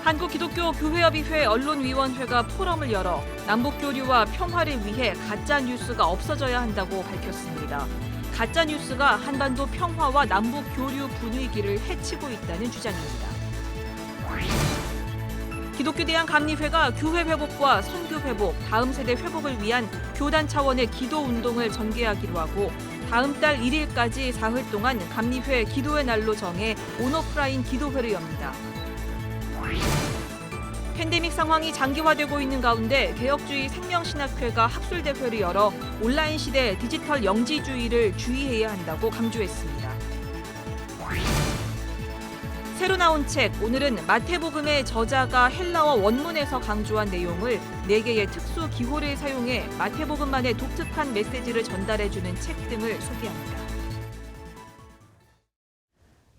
한국기독교교회협의회 언론위원회가 포럼을 열어 남북교류와 평화를 위해 가짜뉴스가 없어져야 한다고 밝혔습니다. 가짜뉴스가 한반도 평화와 남북교류 분위기를 해치고 있다는 주장입니다. 기독교대한감리회가 교회 회복과 선교 회복, 다음 세대 회복을 위한 교단 차원의 기도 운동을 전개하기로 하고 다음 달 1일까지 사흘 동안 감리회 기도의 날로 정해 온오프라인 기도회를 엽니다. 팬데믹 상황이 장기화되고 있는 가운데 개혁주의 생명신학회가 학술대회를 열어 온라인 시대 디지털 영지주의를 주의해야 한다고 강조했습니다. 새로 나온 책, 오늘은 마태복음의 저자가 헬라어 원문에서 강조한 내용을 4개의 특수 기호를 사용해 마태복음만의 독특한 메시지를 전달해주는 책 등을 소개합니다.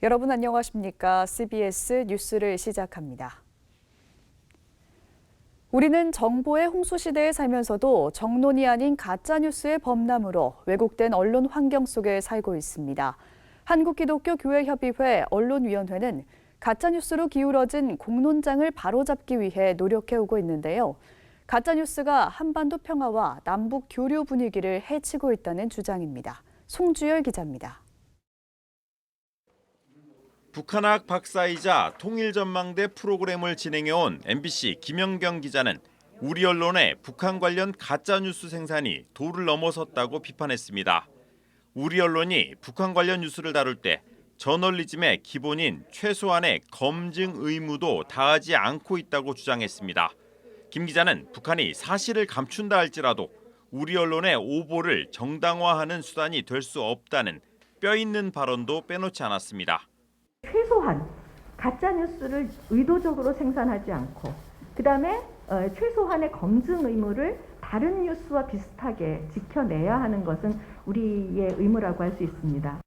여러분 안녕하십니까? CBS 뉴스를 시작합니다. 우리는 정보의 홍수시대에 살면서도 정론이 아닌 가짜뉴스의 범람으로 왜곡된 언론 환경 속에 살고 있습니다. 한국기독교교회협의회 언론위원회는 가짜뉴스로 기울어진 공론장을 바로잡기 위해 노력해오고 있는데요. 가짜뉴스가 한반도 평화와 남북 교류 분위기를 해치고 있다는 주장입니다. 송주열 기자입니다. 북한학 박사이자 통일전망대 프로그램을 진행해온 MBC 김연경 기자는 우리 언론의 북한 관련 가짜뉴스 생산이 도를 넘어섰다고 비판했습니다. 우리 언론이 북한 관련 뉴스를 다룰 때 저널리즘의 기본인 최소한의 검증 의무도 다하지 않고 있다고 주장했습니다. 김 기자는 북한이 사실을 감춘다 할지라도 우리 언론의 오보를 정당화하는 수단이 될 수 없다는 뼈 있는 발언도 빼놓지 않았습니다. 최소한 가짜뉴스를 의도적으로 생산하지 않고 그다음에 최소한의 검증 의무를 다른 뉴스와 비슷하게 지켜내야 하는 것은 우리의 의무라고 할 수 있습니다.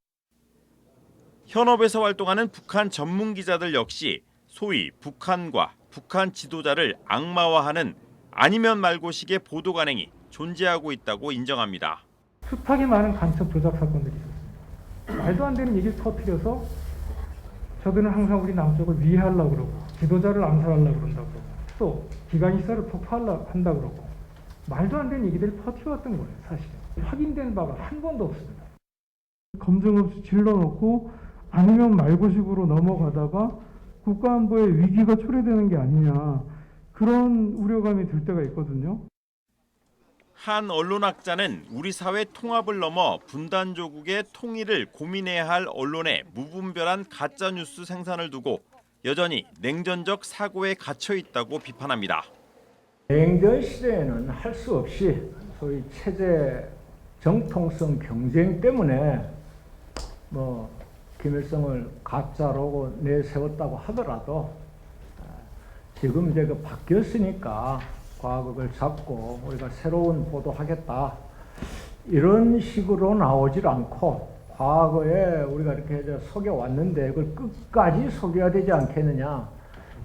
현업에서 활동하는 북한 전문 기자들 역시 소위 북한과 북한 지도자를 악마화하는 아니면 말고식의 보도 관행이 존재하고 있다고 인정합니다. 숱하게 많은 간첩 조작 사건들이 있었습니다. 말도 안 되는 얘기를 터뜨려서 저들은 항상 우리 남쪽을 위해하려고 그러고 지도자를 암살하려고 그런다고 그러고 또 기관시설을 폭파한다고 그러고 말도 안 되는 얘기들을 퍼뜨려왔던 거예요. 사실 확인된 바가 한 번도 없습니다. 검증 없이 질러놓고 아니면 말고식으로 넘어가다가 국가안보에 위기가 초래되는 게 아니냐 그런 우려감이 들 때가 있거든요. 한 언론학자는 우리 사회 통합을 넘어 분단 조국의 통일을 고민해야 할 언론의 무분별한 가짜뉴스 생산을 두고 여전히 냉전적 사고에 갇혀 있다고 비판합니다. 냉전 시대에는 할 수 없이 소위 체제 정통성 경쟁 때문에 김일성을 가짜로 내세웠다고 하더라도 지금 이제 바뀌었으니까 과거를 잡고 우리가 새로운 보도하겠다 이런 식으로 나오질 않고 과거에 우리가 이렇게 이제 속여왔는데 그걸 끝까지 속여야 되지 않겠느냐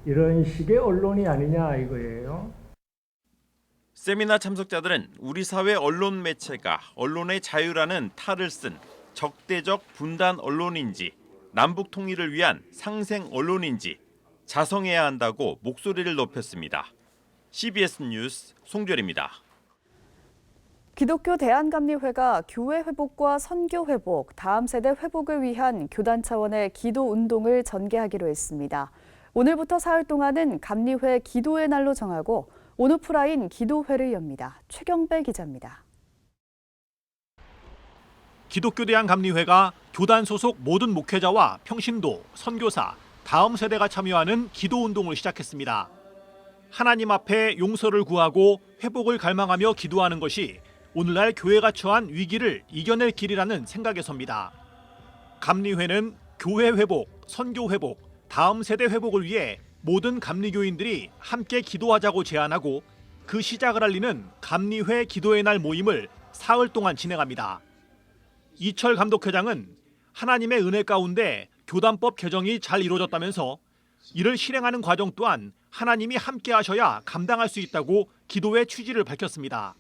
이런 식의 언론이 아니냐 이거예요. 세미나 참석자들은 우리 사회 언론 매체가 언론의 자유라는 탈을 쓴 적대적 분단 언론인지 남북 통일을 위한 상생 언론인지 자성해야 한다고 목소리를 높였습니다. CBS 뉴스 송주열입니다. 기독교 대한감리회가 교회 회복과 선교 회복, 다음 세대 회복을 위한 교단 차원의 기도 운동을 전개하기로 했습니다. 오늘부터 사흘 동안은 감리회 기도의 날로 정하고 온오프라인 기도회를 엽니다. 최경배 기자입니다. 기독교 대한감리회가 교단 소속 모든 목회자와 평신도, 선교사, 다음 세대가 참여하는 기도 운동을 시작했습니다. 하나님 앞에 용서를 구하고 회복을 갈망하며 기도하는 것이 오늘날 교회가 처한 위기를 이겨낼 길이라는 생각에서입니다. 감리회는 교회 회복, 선교 회복, 다음 세대 회복을 위해 모든 감리교인들이 함께 기도하자고 제안하고 그 시작을 알리는 감리회 기도의 날 모임을 사흘 동안 진행합니다. 이철 감독회장은 하나님의 은혜 가운데 교단법 개정이 잘 이루어졌다면서 이를 실행하는 과정 또한 하나님이 함께 하셔야 감당할 수 있다고 기도의 취지를 밝혔습니다.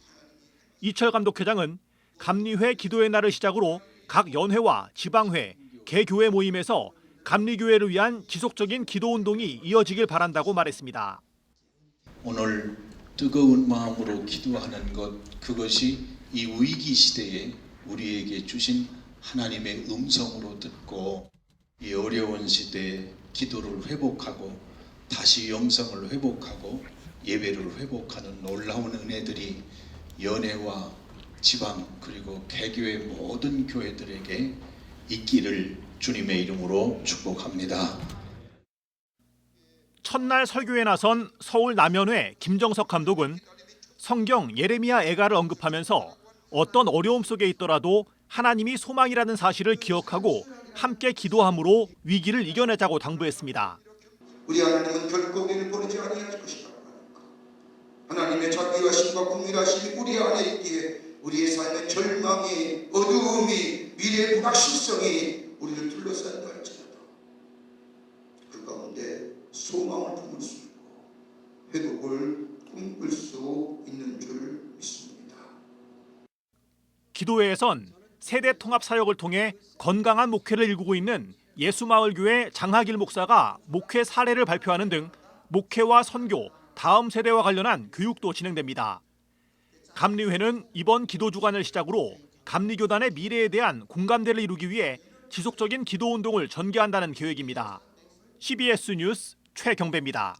이철 감독회장은 감리회 기도의 날을 시작으로 각 연회와 지방회, 개교회 모임에서 감리교회를 위한 지속적인 기도운동이 이어지길 바란다고 말했습니다. 오늘 뜨거운 마음으로 기도하는 것, 그것이 이 위기 시대에 우리에게 주신 하나님의 음성으로 듣고 이 어려운 시대에 기도를 회복하고 다시 영성을 회복하고 예배를 회복하는 놀라운 은혜들이 연회와 지방 그리고 개교의 모든 교회들에게 있기를 주님의 이름으로 축복합니다. 첫날 설교에 나선 서울 남연회 김정석 감독은 성경 예레미야 애가를 언급하면서 어떤 어려움 속에 있더라도 하나님이 소망이라는 사실을 기억하고 함께 기도함으로 위기를 이겨내자고 당부했습니다. 우리 하나님은 결코 우리를 버리지 아니할 것이라고 하니까 하나님의 자비와 신과 공의하심이 우리 안에 있기에 우리의 삶의 절망이, 어두움이, 미래의 불확실성이 우리를 둘러싼다 할지라도 그 가운데 소망을 품을 수 있고 회복을 꿈꿀 수 있는 줄 믿습니다. 기도회에선 세대 통합 사역을 통해 건강한 목회를 일구고 있는 예수마을교회 장하길 목사가 목회 사례를 발표하는 등 목회와 선교, 다음 세대와 관련한 교육도 진행됩니다. 감리회는 이번 기도 주간을 시작으로 감리교단의 미래에 대한 공감대를 이루기 위해 지속적인 기도 운동을 전개한다는 계획입니다. CBS 뉴스 최경배입니다.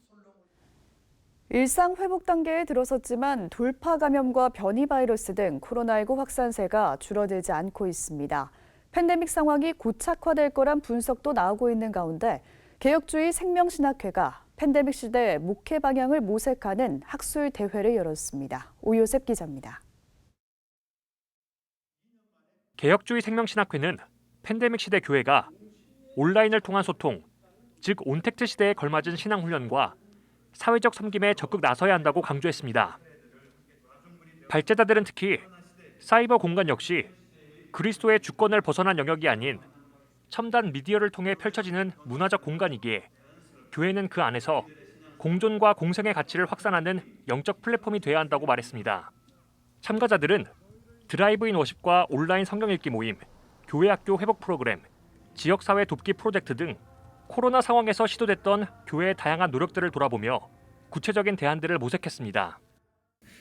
일상 회복 단계에 들어섰지만 돌파 감염과 변이 바이러스 등 코로나19 확산세가 줄어들지 않고 있습니다. 팬데믹 상황이 고착화될 거란 분석도 나오고 있는 가운데 개혁주의 생명신학회가 팬데믹 시대 목회 방향을 모색하는 학술 대회를 열었습니다. 오요셉 기자입니다. 개혁주의 생명신학회는 팬데믹 시대 교회가 온라인을 통한 소통, 즉 온택트 시대에 걸맞은 신앙훈련과 사회적 섬김에 적극 나서야 한다고 강조했습니다. 발제자들은 특히 사이버 공간 역시 그리스도의 주권을 벗어난 영역이 아닌 첨단 미디어를 통해 펼쳐지는 문화적 공간이기에 교회는 그 안에서 공존과 공생의 가치를 확산하는 영적 플랫폼이 돼야 한다고 말했습니다. 참가자들은 드라이브인 워십과 온라인 성경 읽기 모임, 교회 학교 회복 프로그램, 지역사회 돕기 프로젝트 등 코로나 상황에서 시도됐던 교회의 다양한 노력들을 돌아보며 구체적인 대안들을 모색했습니다.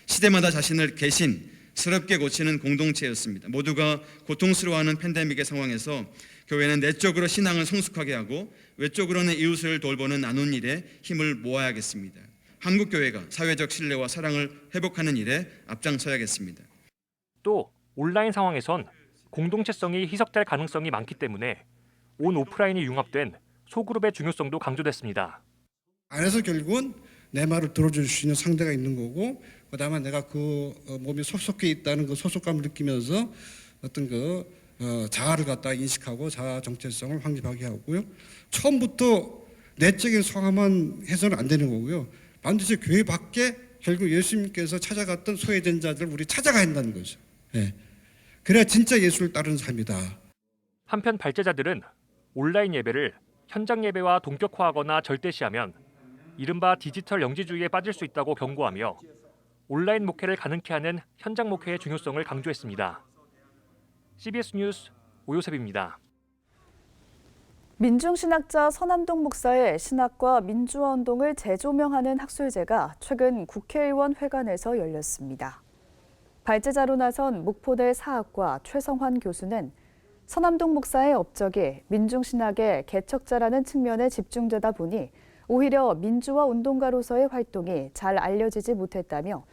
시대마다 자신을 개신스럽게 고치는 공동체였습니다. 모두가 고통스러워하는 팬데믹의 상황에서 교회는 내적으로 신앙을 성숙하게 하고 외적으로는 이웃을 돌보는 나눈 일에 힘을 모아야겠습니다. 한국교회가 사회적 신뢰와 사랑을 회복하는 일에 앞장서야겠습니다. 또 온라인 상황에선 공동체성이 희석될 가능성이 많기 때문에 온 오프라인이 융합된 소그룹의 중요성도 강조됐습니다. 안에서 결국은 내 말을 들어줄 수 있는 상대가 있는 거고, 그다음에 내가 그 몸에 소속해 있다는 그 소속감을 느끼면서 어떤 자아를 갖다 인식하고 자아 정체성을 확립하게 하고요. 처음부터 내적인 성함만 해서는 안 되는 거고요. 반드시 교회 밖에 결국 예수님께서 찾아갔던 소외된 자들 우리 찾아가야 한다는 거죠. 예. 그래야 진짜 예수를 따르는 삶이다. 한편 발제자들은 온라인 예배를 현장 예배와 동격화하거나 절대시하면 이른바 디지털 영지주의에 빠질 수 있다고 경고하며 온라인 목회를 가능케 하는 현장 목회의 중요성을 강조했습니다. CBS 뉴스 오요셉입니다. 민중신학자 서남동 목사의 신학과 민주화 운동을 재조명하는 학술제가 최근 국회의원 회관에서 열렸습니다. 발제자로 나선 목포대 사학과 최성환 교수는 서남동 목사의 업적이 민중신학의 개척자라는 측면에 집중되다 보니 오히려 민주화 운동가로서의 활동이 잘 알려지지 못했다며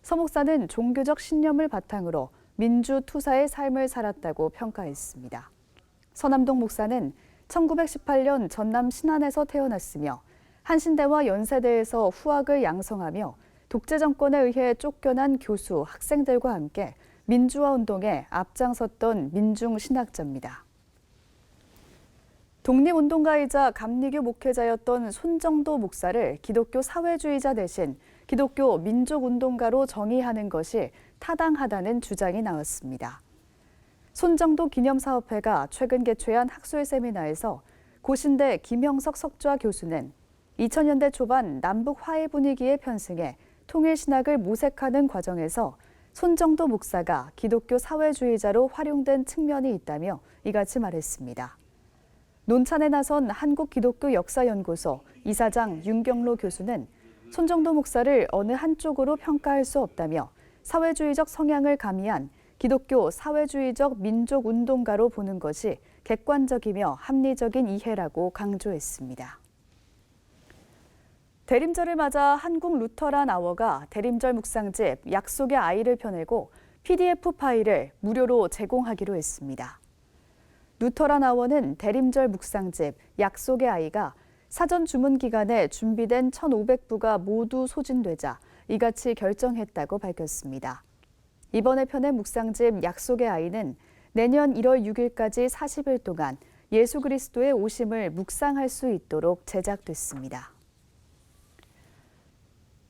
서 목사는 종교적 신념을 바탕으로 민주투사의 삶을 살았다고 평가했습니다. 서남동 목사는 1918년 전남 신안에서 태어났으며 한신대와 연세대에서 후학을 양성하며 독재 정권에 의해 쫓겨난 교수, 학생들과 함께 민주화 운동에 앞장섰던 민중신학자입니다. 독립운동가이자 감리교 목회자였던 손정도 목사를 기독교 사회주의자 대신 기독교 민족운동가로 정의하는 것이 타당하다는 주장이 나왔습니다. 손정도 기념사업회가 최근 개최한 학술 세미나에서 고신대 김형석 석좌 교수는 2000년대 초반 남북 화해 분위기에 편승해 통일신학을 모색하는 과정에서 손정도 목사가 기독교 사회주의자로 활용된 측면이 있다며 이같이 말했습니다. 논찬에 나선 한국기독교역사연구소 이사장 윤경로 교수는 손정도 목사를 어느 한쪽으로 평가할 수 없다며 사회주의적 성향을 가미한 기독교 사회주의적 민족운동가로 보는 것이 객관적이며 합리적인 이해라고 강조했습니다. 대림절을 맞아 한국 루터란 아워가 대림절 묵상집 약속의 아이를 펴내고 PDF 파일을 무료로 제공하기로 했습니다. 루터란 아워는 대림절 묵상집 약속의 아이가 사전 주문 기간에 준비된 1,500부가 모두 소진되자 이같이 결정했다고 밝혔습니다. 이번에 펴낸 묵상집 약속의 아이는 내년 1월 6일까지 40일 동안 예수 그리스도의 오심을 묵상할 수 있도록 제작됐습니다.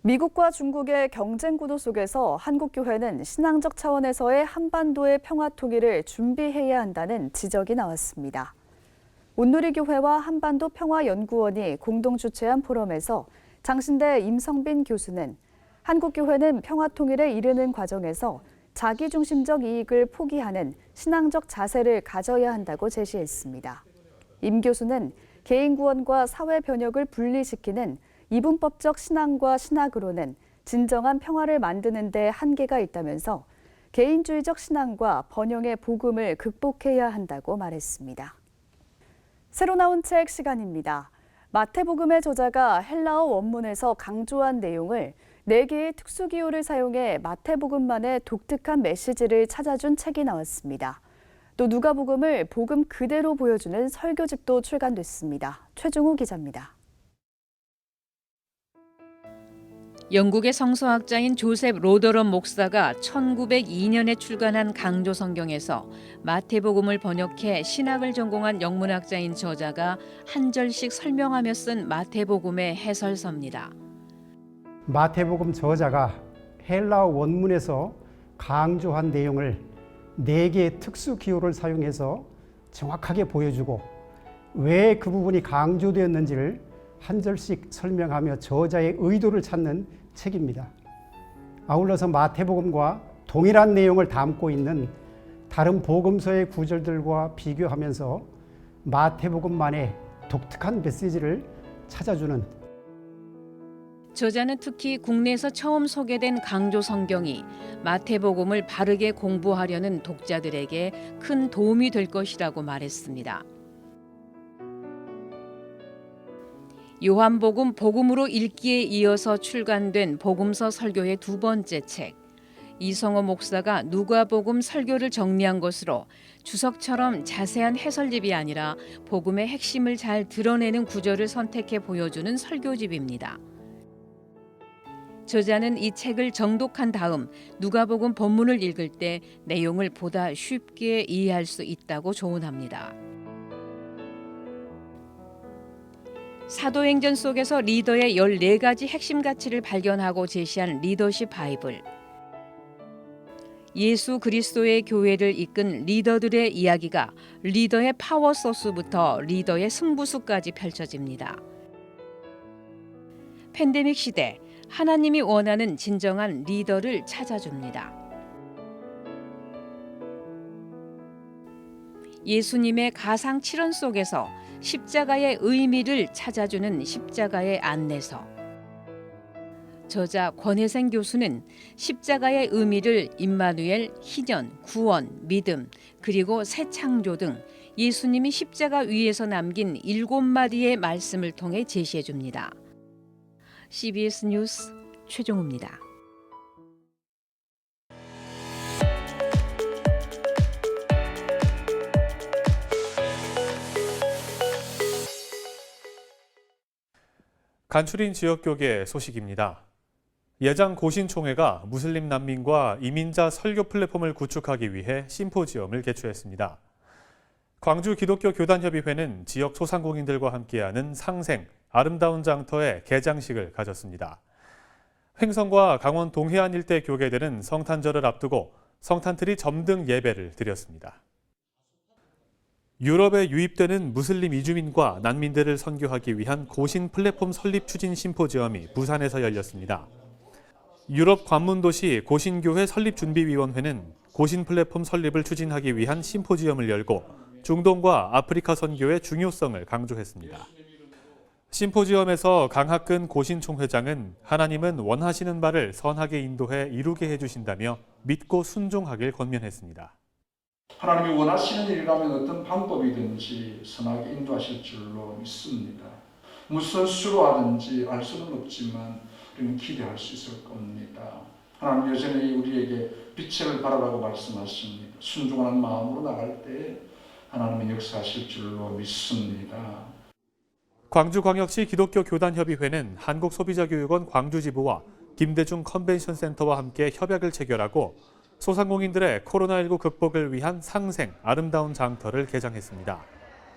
미국과 중국의 경쟁 구도 속에서 한국교회는 신앙적 차원에서의 한반도의 평화 통일을 준비해야 한다는 지적이 나왔습니다. 온누리교회와 한반도 평화연구원이 공동 주최한 포럼에서 장신대 임성빈 교수는 한국교회는 평화 통일에 이르는 과정에서 자기중심적 이익을 포기하는 신앙적 자세를 가져야 한다고 제시했습니다. 임 교수는 개인 구원과 사회 변혁을 분리시키는 이분법적 신앙과 신학으로는 진정한 평화를 만드는 데 한계가 있다면서 개인주의적 신앙과 번영의 복음을 극복해야 한다고 말했습니다. 새로 나온 책 시간입니다. 마태복음의 저자가 헬라어 원문에서 강조한 내용을 4개의 특수기호를 사용해 마태복음만의 독특한 메시지를 찾아준 책이 나왔습니다. 또 누가복음을 복음 그대로 보여주는 설교집도 출간됐습니다. 최중우 기자입니다. 영국의 성서학자인 조셉 로더런 목사가 1902년에 출간한 강조 성경에서 마태복음을 번역해 신학을 전공한 영문학자인 저자가 한 절씩 설명하며 쓴 마태복음의 해설서입니다. 마태복음 저자가 헬라어 원문에서 강조한 내용을 4개의 특수 기호를 사용해서 정확하게 보여주고 왜 그 부분이 강조되었는지를 한 절씩 설명하며 저자의 의도를 찾는 책입니다. 아울러서 마태복음과 동일한 내용을 담고 있는 다른 복음서의 구절들과 비교하면서 마태복음만의 독특한 메시지를 찾아주는 저자는 특히 국내에서 처음 소개된 강조 성경이 마태복음을 바르게 공부하려는 독자들에게 큰 도움이 될 것이라고 말했습니다. 요한복음 복음으로 읽기에 이어서 출간된 복음서 설교의 2번째 책. 이성호 목사가 누가복음 설교를 정리한 것으로 주석처럼 자세한 해설집이 아니라 복음의 핵심을 잘 드러내는 구절을 선택해 보여주는 설교집입니다. 저자는 이 책을 정독한 다음 누가복음 본문을 읽을 때 내용을 보다 쉽게 이해할 수 있다고 조언합니다. 사도행전 속에서 리더의 14가지 핵심 가치를 발견하고 제시한 리더십 바이블. 예수 그리스도의 교회를 이끈 리더들의 이야기가 리더의 파워 소스부터 리더의 승부수까지 펼쳐집니다. 팬데믹 시대, 하나님이 원하는 진정한 리더를 찾아줍니다. 예수님의 가상 7원 속에서 십자가의 의미를 찾아주는 십자가의 안내서. 저자 권혜생 교수는 십자가의 의미를 임마누엘, 희년, 구원, 믿음, 그리고 새 창조 등 예수님이 십자가 위에서 남긴 7마디의 말씀을 통해 제시해 줍니다. CBS 뉴스 최종우입니다. 간추린 지역교계 소식입니다. 예장 고신총회가 무슬림 난민과 이민자 설교 플랫폼을 구축하기 위해 심포지엄을 개최했습니다. 광주 기독교 교단협의회는 지역 소상공인들과 함께하는 상생, 아름다운 장터의 개장식을 가졌습니다. 횡성과 강원 동해안 일대 교계들은 성탄절을 앞두고 성탄트리 점등 예배를 드렸습니다. 유럽에 유입되는 무슬림 이주민과 난민들을 선교하기 위한 고신 플랫폼 설립 추진 심포지엄이 부산에서 열렸습니다. 유럽 관문도시 고신교회 설립준비위원회는 고신 플랫폼 설립을 추진하기 위한 심포지엄을 열고 중동과 아프리카 선교의 중요성을 강조했습니다. 심포지엄에서 강학근 고신 총회장은 하나님은 원하시는 바를 선하게 인도해 이루게 해주신다며 믿고 순종하길 권면했습니다. 하나님이 원하시는 일이라면 어떤 방법이든지 선하게 인도하실 줄로 믿습니다. 무슨 수로 하든지 알 수는 없지만 우리는 기대할 수 있을 겁니다. 하나님 여전히 우리에게 빛을 발하라고 말씀하십니다. 순종하는 마음으로 나갈 때 하나님은 역사하실 줄로 믿습니다. 광주광역시 기독교 교단협의회는 한국소비자교육원 광주지부와 김대중 컨벤션센터와 함께 협약을 체결하고 소상공인들의 코로나19 극복을 위한 상생 아름다운 장터를 개장했습니다.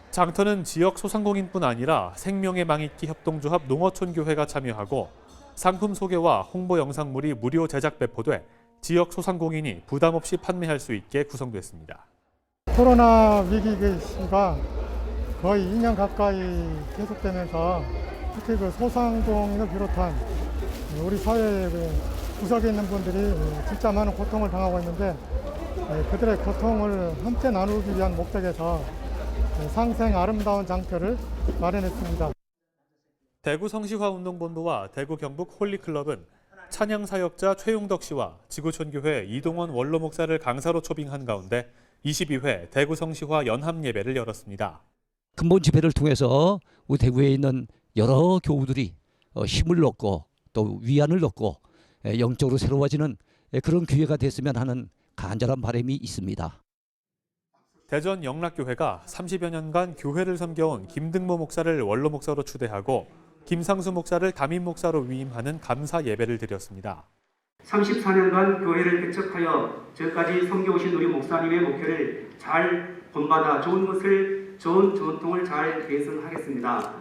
장터는 지역 소상공인뿐 아니라 생명의 망익기 협동조합 농어촌교회가 참여하고 상품 소개와 홍보 영상물이 무료 제작 배포돼 지역 소상공인이 부담 없이 판매할 수 있게 구성됐습니다. 코로나 위기가 거의 2년 가까이 계속되면서 특히 그 소상공인을 비롯한 우리 사회의 구석에 있는 분들이 진짜 많은 고통을 당하고 있는데 그들의 고통을 함께 나누기 위한 목적에서 상생 아름다운 장터를 마련했습니다. 대구 성시화운동본부와 대구 경북 홀리클럽은 찬양 사역자 최용덕 씨와 지구촌교회 이동원 원로 목사를 강사로 초빙한 가운데 22회 대구 성시화 연합 예배를 열었습니다. 근본 집회를 통해서 우리 대구에 있는 여러 교우들이 힘을 얻고 또 위안을 얻고 영적으로 새로워지는 그런 기회가 됐으면 하는 간절한 바람이 있습니다. 대전 영락교회가 30여 년간 교회를 섬겨온 김등모 목사를 원로 목사로 추대하고 김상수 목사를 담임 목사로 위임하는 감사 예배를 드렸습니다. 34년간 교회를 개척하여 저까지 섬겨오신 우리 목사님의 목회를 잘 본받아 좋은 전통을 잘 계승하겠습니다.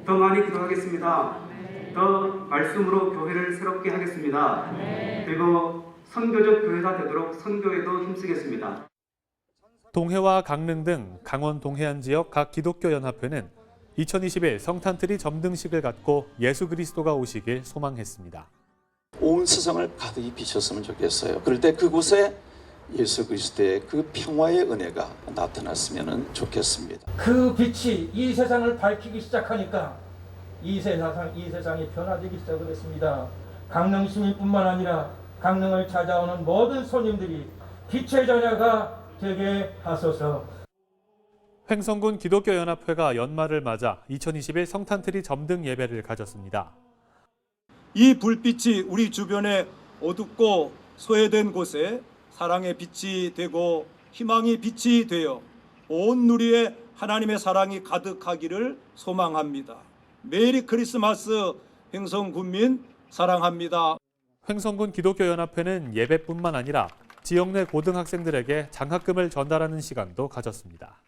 더 많이 기도하겠습니다. 더 말씀으로 교회를 새롭게 하겠습니다. 그리고 선교적 교회가 되도록 선교에도 힘쓰겠습니다. 동해와 강릉 등 강원 동해안 지역 각 기독교 연합회는 2021 성탄트리 점등식을 갖고 예수 그리스도가 오시길 소망했습니다. 온 세상을 가득히 비쳤으면 좋겠어요. 그럴 때 그곳에 예수 그리스도의 그 평화의 은혜가 나타났으면 좋겠습니다. 그 빛이 이 세상을 밝히기 시작하니까 이 세상이 변화되기 시작을 했습니다. 강릉 시민뿐만 아니라 강릉을 찾아오는 모든 손님들이 빛의 자녀가 되게 하소서. 횡성군 기독교연합회가 연말을 맞아 2021 성탄트리 점등 예배를 가졌습니다. 이 불빛이 우리 주변에 어둡고 소외된 곳에 사랑의 빛이 되고 희망의 빛이 되어 온 누리에 하나님의 사랑이 가득하기를 소망합니다. 메리 크리스마스 횡성군민 사랑합니다. 횡성군 기독교연합회는 예배뿐만 아니라 지역 내 고등학생들에게 장학금을 전달하는 시간도 가졌습니다.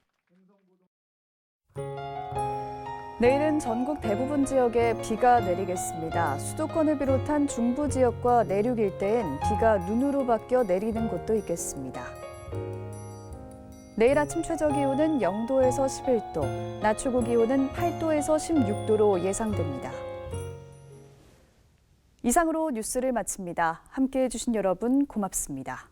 내일은 전국 대부분 지역에 비가 내리겠습니다. 수도권을 비롯한 중부 지역과 내륙 일대엔 비가 눈으로 바뀌어 내리는 곳도 있겠습니다. 내일 아침 최저 기온은 0도에서 11도, 낮 최고 기온은 8도에서 16도로 예상됩니다. 이상으로 뉴스를 마칩니다. 함께해 주신 여러분 고맙습니다.